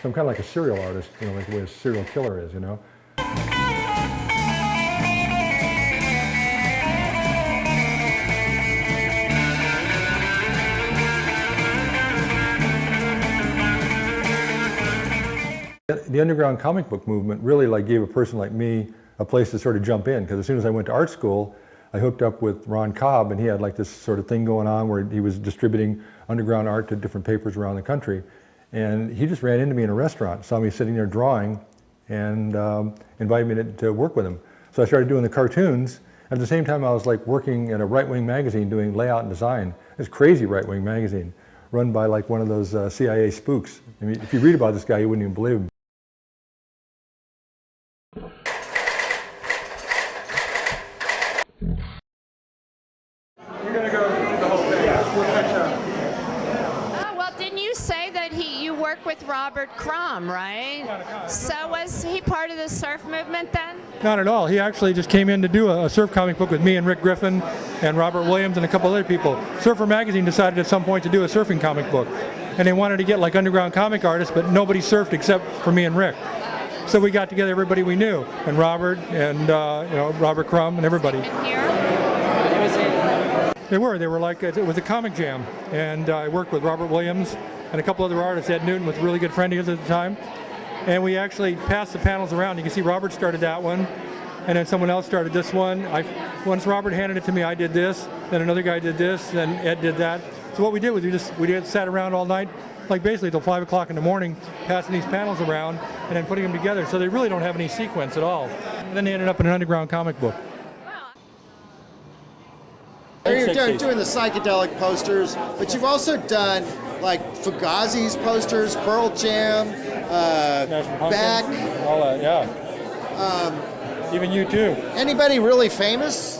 So I'm kind of like a serial artist, you know, like the way a serial killer is, you know. The underground comic book movement really like gave a person like me a place to sort of jump in, because as soon as I went to art school, I hooked up with Ron Cobb, and he had like this sort of thing going on where he was distributing underground art to different papers around the country. And he just ran into me in a restaurant, saw me sitting there drawing, and invited me to work with him. So I started doing the cartoons. At the same time, I was like working at a right-wing magazine doing layout and design. This crazy right-wing magazine, run by like one of those CIA spooks. I mean, if you read about this guy, you wouldn't even believe him. We're going to go through the whole thing. Yeah, we'll catch up. Oh, well, didn't you say that you work with Robert Crumb, right? So was he part of the surf movement then? Not at all. He actually just came in to do a surf comic book with me and Rick Griffin and Robert Williams and a couple other people. Surfer Magazine decided at some point to do a surfing comic book. And they wanted to get like underground comic artists, but nobody surfed except for me and Rick. So we got together everybody we knew, and Robert and you know, Robert Crumb and everybody. They were like, it was a comic jam, and I worked with Robert Williams and a couple other artists. Ed Newton was a really good friend of his at the time, and we actually passed the panels around. You can see Robert started that one, and then someone else started this one. Once Robert handed it to me, I did this, then another guy did this, then Ed did that. So what we did was we just sat around all night, like basically till 5 o'clock in the morning, passing these panels around and then putting them together. So they really don't have any sequence at all. And then they ended up in an underground comic book. You're doing the psychedelic posters, but you've also done like Fugazi's posters, Pearl Jam, Beck. All that, yeah. Even you too. Anybody really famous?